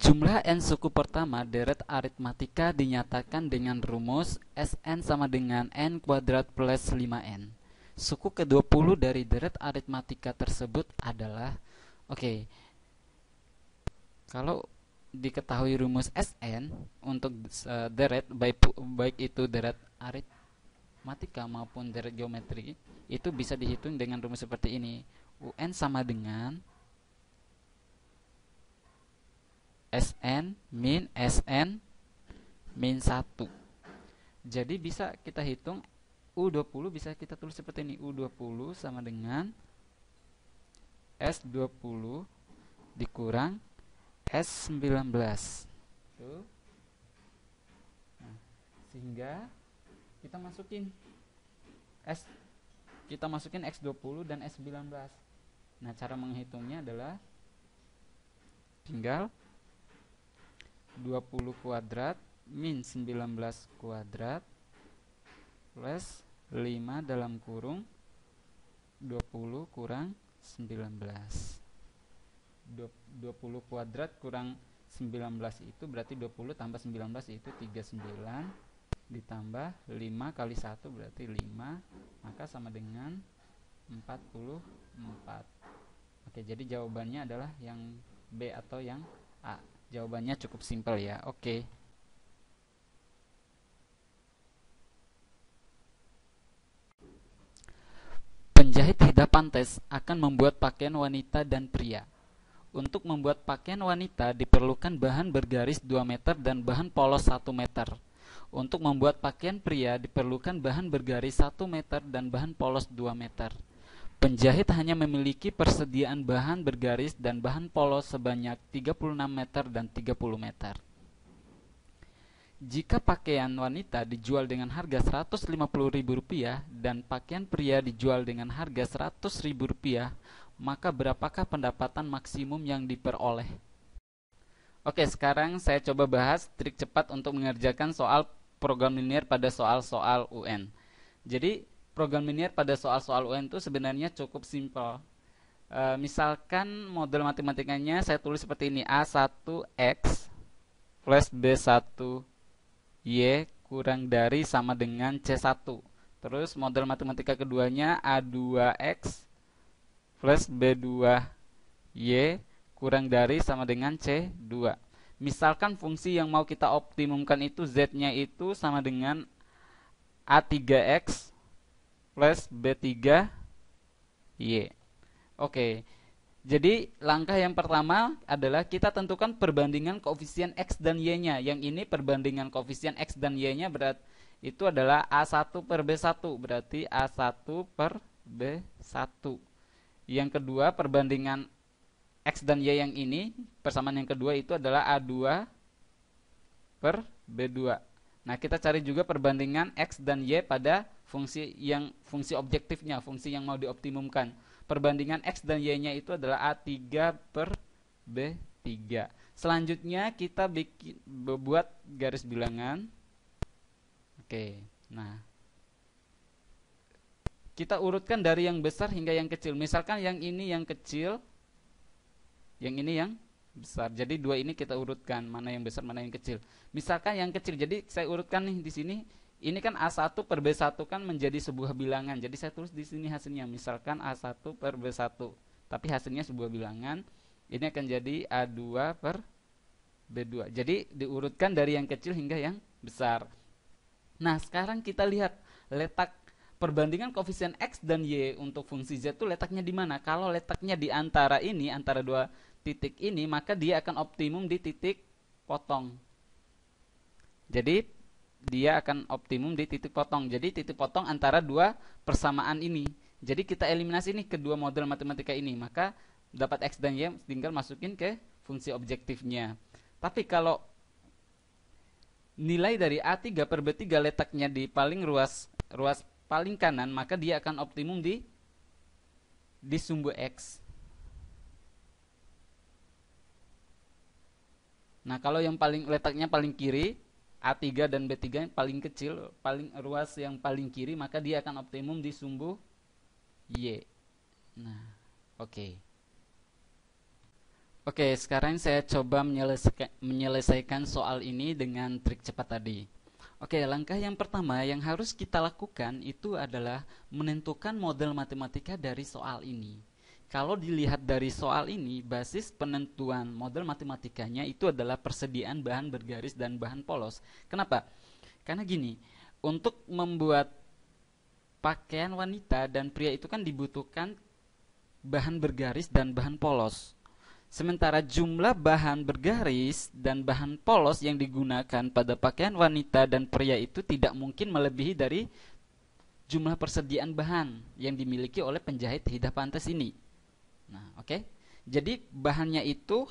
Jumlah n suku pertama deret aritmatika dinyatakan dengan rumus Sn sama dengan n kuadrat plus 5n. Suku ke-20 dari deret aritmatika tersebut adalah, oke, kalau diketahui rumus Sn untuk deret baik itu deret aritmatika maupun deret geometri, itu bisa dihitung dengan rumus seperti ini. Un sama dengan Sn min Sn min 1. Jadi bisa kita hitung U20 bisa kita tulis seperti ini. U20 sama dengan S20 dikurang S19. Tuh. Nah, sehingga kita masukin X20 dan S19. Nah, cara menghitungnya adalah tinggal 20 kuadrat min 19 kuadrat plus 5 dalam kurung 20 kurang 19. 20 kuadrat kurang 19 itu berarti 20 tambah 19 itu 39 ditambah 5 kali 1 berarti 5, maka sama dengan 44. Oke, jadi jawabannya adalah yang B atau yang A. Jawabannya cukup simpel ya. Oke. Penjahit hidapan tes akan membuat pakaian wanita dan pria. Untuk membuat pakaian wanita diperlukan bahan bergaris 2 meter dan bahan polos 1 meter. Untuk membuat pakaian pria diperlukan bahan bergaris 1 meter dan bahan polos 2 meter. Penjahit hanya memiliki persediaan bahan bergaris dan bahan polos sebanyak 36 meter dan 30 meter. Jika pakaian wanita dijual dengan harga Rp150.000 dan pakaian pria dijual dengan harga Rp100.000, maka berapakah pendapatan maksimum yang diperoleh? Oke, sekarang saya coba bahas trik cepat untuk mengerjakan soal program linear pada soal-soal UN. Jadi, program linear pada soal-soal UN itu sebenarnya cukup simpel. Misalkan model matematikanya saya tulis seperti ini. A1X plus B1Y kurang dari sama dengan C1. Terus model matematika keduanya A2X plus B2Y kurang dari sama dengan C2. Misalkan fungsi yang mau kita optimumkan itu Z-nya itu sama dengan A3X plus B3Y. Oke, jadi langkah yang pertama adalah kita tentukan perbandingan koefisien X dan Y-nya. Yang ini perbandingan koefisien X dan Y-nya itu adalah A1 per B1, berarti A1 per B1. Yang kedua, perbandingan X dan Y yang ini, persamaan yang kedua itu adalah A2 per B2. Nah, kita cari juga perbandingan X dan Y pada fungsi objektifnya, fungsi yang mau dioptimumkan. Perbandingan X dan Y-nya itu adalah A3 per B3. Selanjutnya kita buat garis bilangan. Oke, nah kita urutkan dari yang besar hingga yang kecil. Misalkan yang ini yang kecil, yang ini yang besar. Jadi dua ini kita urutkan, mana yang besar, mana yang kecil. Misalkan yang kecil, jadi saya urutkan nih di sini. Ini kan A1 per B1 kan menjadi sebuah bilangan. Jadi saya tulis di sini hasilnya. Misalkan A1 per B1. Tapi hasilnya sebuah bilangan. Ini akan jadi A2 per B2. Jadi diurutkan dari yang kecil hingga yang besar. Nah, sekarang kita lihat letak perbandingan koefisien X dan Y untuk fungsi Z itu letaknya di mana? Kalau letaknya di antara ini, antara dua titik ini, maka dia akan optimum di titik potong. Jadi dia akan optimum di titik potong. Jadi titik potong antara dua persamaan ini. Jadi kita eliminasi nih kedua model matematika ini, maka dapat X dan Y tinggal masukin ke fungsi objektifnya. Tapi kalau nilai dari A3 per B3 letaknya di paling ruas paling kanan, maka dia akan optimum di sumbu X. Nah, kalau yang letaknya paling kiri, A3 dan B3 yang paling kecil, paling ruas yang paling kiri, maka dia akan optimum di sumbu Y. Nah, oke. Oke, sekarang saya coba menyelesaikan soal ini dengan trik cepat tadi. Oke, langkah yang pertama yang harus kita lakukan itu adalah menentukan model matematika dari soal ini. Kalau dilihat dari soal ini, basis penentuan model matematikanya itu adalah persediaan bahan bergaris dan bahan polos. Kenapa? Karena gini, untuk membuat pakaian wanita dan pria itu kan dibutuhkan bahan bergaris dan bahan polos. Sementara jumlah bahan bergaris dan bahan polos yang digunakan pada pakaian wanita dan pria itu tidak mungkin melebihi dari jumlah persediaan bahan yang dimiliki oleh penjahit hidah pantas ini. Nah, oke. Jadi bahannya itu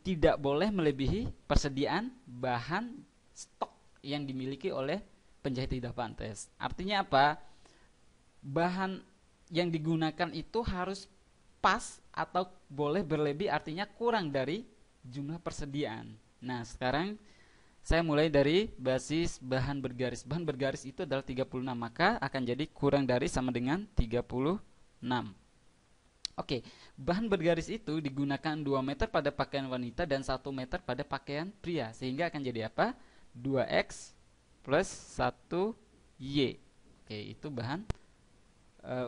tidak boleh melebihi persediaan bahan stok yang dimiliki oleh penjahit hidah pantas. Artinya apa? Bahan yang digunakan itu harus pas atau boleh berlebih, artinya kurang dari jumlah persediaan. Nah, sekarang saya mulai dari basis bahan bergaris. Bahan bergaris itu adalah 36, maka akan jadi kurang dari sama dengan 36. Oke, bahan bergaris itu digunakan 2 meter pada pakaian wanita dan 1 meter pada pakaian pria. Sehingga akan jadi apa? 2X plus 1Y. Oke, itu bahan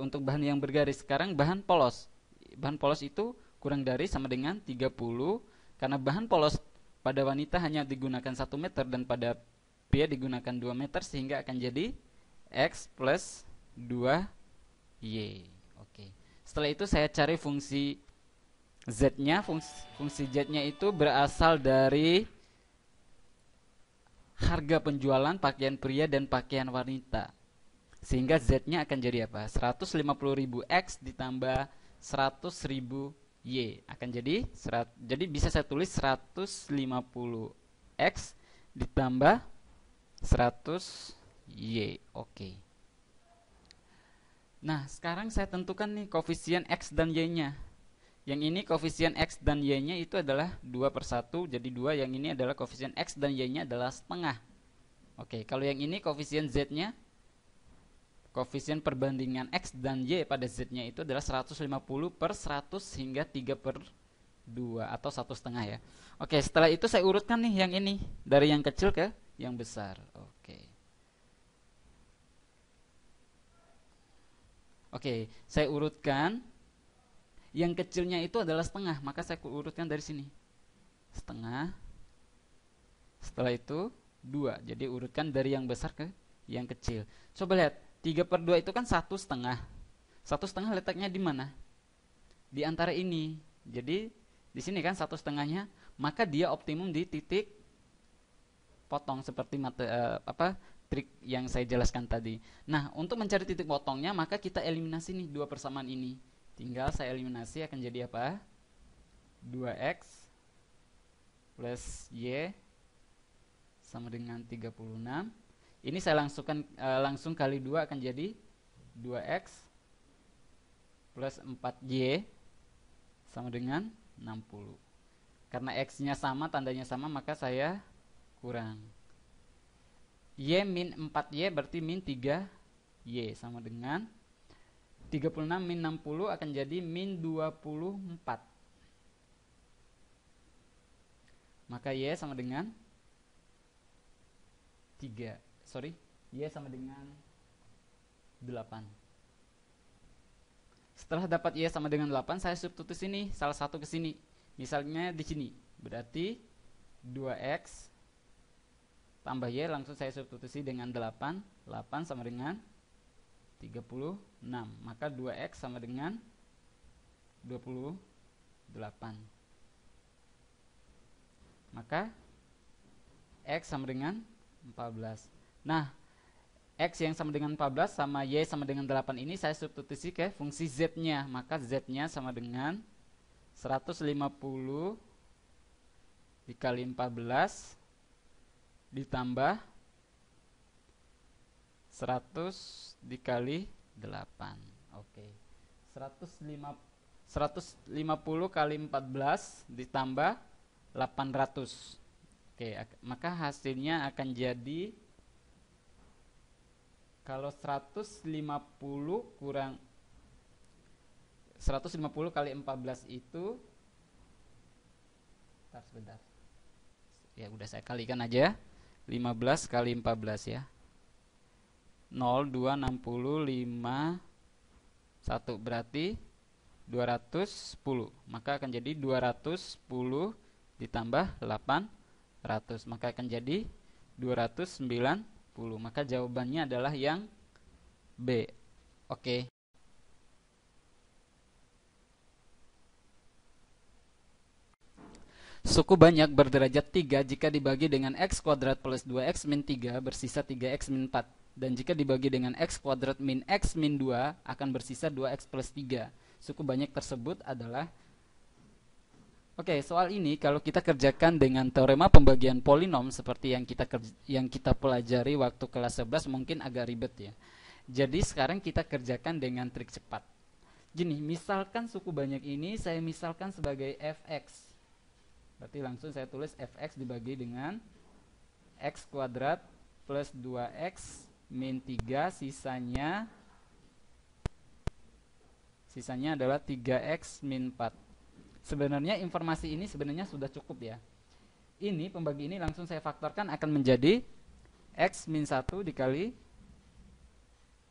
untuk bahan yang bergaris. Sekarang bahan polos. Bahan polos itu kurang dari sama dengan 30, karena bahan polos pada wanita hanya digunakan 1 meter dan pada pria digunakan 2 meter, sehingga akan jadi X plus 2Y. Oke. Setelah itu saya cari fungsi Z-nya. Fungsi Z-nya itu berasal dari harga penjualan pakaian pria dan pakaian wanita. Sehingga Z-nya akan jadi apa? 150.000 X ditambah 100.000 Y akan jadi bisa saya tulis 150 X ditambah 100 Y. Oke. Nah, sekarang saya tentukan nih koefisien X dan Y-nya. Yang ini koefisien X dan Y-nya itu adalah 2/1, jadi 2. Yang ini adalah koefisien X dan Y-nya adalah setengah. Oke, kalau yang ini koefisien Z-nya, koefisien perbandingan X dan Y pada Z-nya itu adalah 150/100 hingga 3/2 atau 1,5 ya. Oke, setelah itu saya urutkan nih yang ini dari yang kecil ke yang besar. Oke, saya urutkan. Yang kecilnya itu adalah setengah, maka saya urutkan dari sini. Setengah. Setelah itu 2. Jadi urutkan dari yang besar ke yang kecil. Coba lihat, 3/2 itu kan 1,5. 1,5 letaknya di mana? Di antara ini. Jadi di sini kan 1,5-nya, maka dia optimum di titik potong seperti trik yang saya jelaskan tadi. Nah, untuk mencari titik potongnya, maka kita eliminasi nih dua persamaan ini. Tinggal saya eliminasi, akan jadi apa? 2X plus Y sama dengan 36. Ini saya langsung kali 2 akan jadi 2X plus 4Y sama dengan 60. Karena X-nya sama, tandanya sama, maka saya kurang. Y min 4Y berarti min 3Y sama dengan 36 min 60 akan jadi min 24. Maka Y sama dengan 3. Y sama dengan 8. Setelah dapat Y sama dengan 8, saya substitusi ini salah satu ke sini. Misalnya di sini. Berarti 2X tambah Y, langsung saya substitusi dengan 8. 8 sama dengan 36. Maka 2X sama dengan 28. Maka X sama dengan 14. Nah, X yang sama dengan 14 sama Y sama dengan 8 ini saya substitusi ke fungsi Z-nya. Maka Z-nya sama dengan 150 dikali 14 ditambah 100 dikali 8. Oke. 150 kali 14 ditambah 800. Oke, maka hasilnya akan jadi, kalau 150 kurang 150 kali 14 itu, sebentar. Ya udah saya kalikan aja. 15 kali 14 ya. 0, 2, 60, 5, 1 berarti 210. Maka akan jadi 210 ditambah 800. Maka akan jadi 290. Maka jawabannya adalah yang B. Oke. Suku banyak berderajat 3 jika dibagi dengan x kuadrat plus 2x min 3 bersisa 3x min 4. Dan jika dibagi dengan x kuadrat min x min 2 akan bersisa 2x plus 3. Suku banyak tersebut adalah... Oke, soal ini kalau kita kerjakan dengan teorema pembagian polinom seperti yang kita pelajari waktu kelas 11 mungkin agak ribet ya. Jadi sekarang kita kerjakan dengan trik cepat. Gini, misalkan suku banyak ini saya misalkan sebagai fx. Berarti langsung saya tulis fx dibagi dengan x kuadrat plus 2x min 3 sisanya adalah 3x min 4. Sebenarnya informasi ini sebenarnya sudah cukup ya. Ini pembagi ini langsung saya faktorkan akan menjadi x min 1 dikali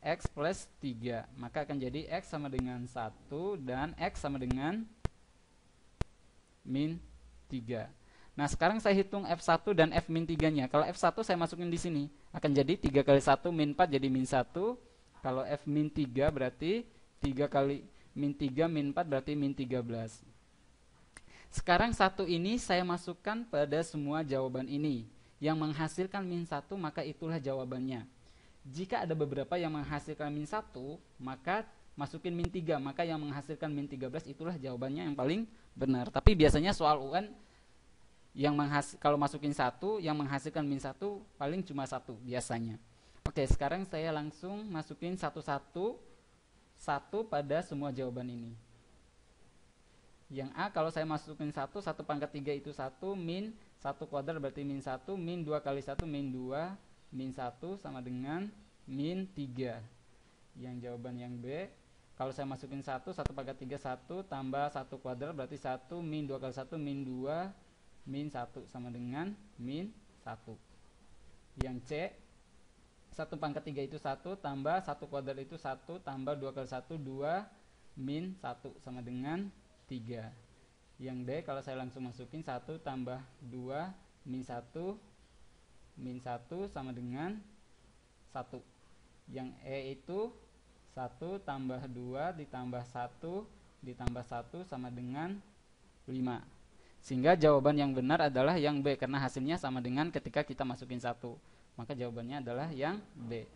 x plus 3. Maka akan jadi x sama dengan 1 dan x sama dengan min 3. Nah, sekarang saya hitung F1 dan F min 3-nya. Kalau F1 saya masukin di sini. Akan jadi 3 kali 1 min 4 jadi min 1. Kalau F min 3 berarti 3 kali min 3 min 4 berarti min 13. Sekarang 1 ini saya masukkan pada semua jawaban ini. Yang menghasilkan min 1 maka itulah jawabannya. Jika ada beberapa yang menghasilkan min 1 maka masukin min 3, maka yang menghasilkan min 13 itulah jawabannya yang paling benar. Tapi biasanya soal UN yang kalau masukin 1 yang menghasilkan min 1 paling cuma 1 biasanya. Oke, sekarang saya langsung masukin satu pada semua jawaban ini. Yang A kalau saya masukin 1 pangkat 3 itu 1 min 1 kuadrat berarti min 1 min 2 kali 1 min 2 min 1 sama dengan min 3. Yang jawaban yang B kalau saya masukin 1 pangkat 3 1 tambah 1 kuadrat berarti 1 min 2 kali 1 min 2 min 1 sama dengan min 1. Yang C 1 pangkat 3 itu 1 tambah 1 kuadrat itu 1 tambah 2 kali 1 2 min 1 sama dengan 3. Yang D kalau saya langsung masukin 1 tambah 2 min 1 sama dengan 1. Yang E itu 1 tambah 2 ditambah 1 ditambah 1 sama dengan 5. Sehingga jawaban yang benar adalah yang B karena hasilnya sama dengan ketika kita masukin 1. Maka jawabannya adalah yang B.